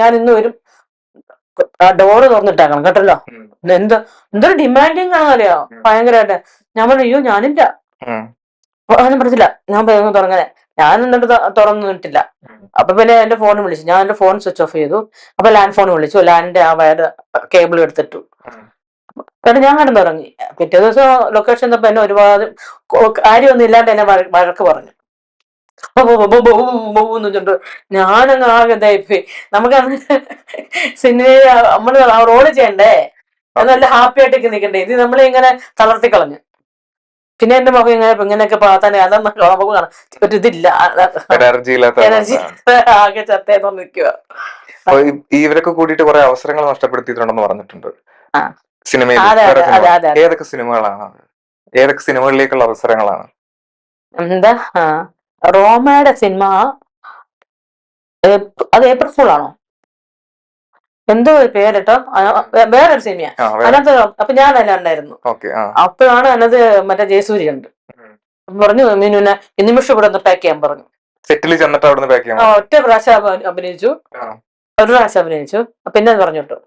ഞാൻ ഇന്ന് വരും, ഡോറ് തുറന്നിട്ടേക്കണം കേട്ടല്ലോ. എന്തൊരു ഡിമാൻഡിങ് ആണല്ലോ ഭയങ്കരമായിട്ട്. ഞാൻ പറഞ്ഞു അയ്യോ ഞാനില്ല, അങ്ങനെ പറഞ്ഞില്ല. ഞാൻ തുടങ്ങാനെ ഞാൻ എന്നിട്ട് തുറന്നിട്ടില്ല. അപ്പൊ പിന്നെ എന്റെ ഫോൺ വിളിച്ചു, ഞാൻ എന്റെ ഫോൺ സ്വിച്ച് ഓഫ് ചെയ്തു. അപ്പൊ ലാൻഡ് ഫോൺ വിളിച്ചു, ലാൻഡിന്റെ ആ വയർ കേബിൾ എടുത്തിട്ടു. എന്നിട്ട് ഞാൻ കിടന്നുറങ്ങി. പിറ്റേ ദിവസം ലൊക്കേഷൻ തപ്പോ എന്നെ ഒരുപാട് കാര്യമൊന്നും ഇല്ലാണ്ട് എന്നെ വഴക്ക് പറഞ്ഞു. ഞാനങ്ങ് ആകെ ഇതായിപ്പോയി. നമുക്ക് സിനിമയെ നമ്മള് റോള് ചെയ്യണ്ടേ, നല്ല ഹാപ്പി ആയിട്ടൊക്കെ നിൽക്കണ്ടേ, ഇത് നമ്മളെ ഇങ്ങനെ തളർത്തി കളഞ്ഞു. പിന്നെ എന്റെ മുഖം ഇങ്ങനെയൊക്കെ പാത്താനെ അതൊന്നും കാണാം ഒരു ഇതില്ല, എനർജി ആകെ ചത്തേന്ന് നിൽക്കുക. ഇവരൊക്കെ കൂടിയിട്ട് കുറെ അവസരങ്ങൾ നഷ്ടപ്പെടുത്തിയിട്ടുണ്ടെന്ന് പറഞ്ഞിട്ടുണ്ട് സിനിമയിൽ. ഏതൊക്കെ സിനിമകളാണ്, ഏതൊക്കെ സിനിമകളിലേക്കുള്ള അവസരങ്ങളാണ്? എന്താ റോമയുടെ സിനിമ, അത് ഏപ്രിൽ ഫുൾ ആണോ എന്തോ പേരട്ടോ, വേറൊരു സിനിമ അതിനകത്ത്. അപ്പൊ ഞാൻ അതിൽ ഉണ്ടായിരുന്നു. അപ്പോഴാണ് അതിനകത്ത് മറ്റേ ജയസൂര്യ ഉണ്ട്. പറഞ്ഞു മീനുവിനെ നിമിഷം ഇവിടെ ഒന്ന് പാക്ക് ചെയ്യാൻ പറഞ്ഞു. ഒറ്റ പ്രാവശ്യം അഭിനയിച്ചു, ഒരു പ്രാവശ്യം അഭിനയിച്ചു, പിന്നെ അത് പറഞ്ഞിട്ടു.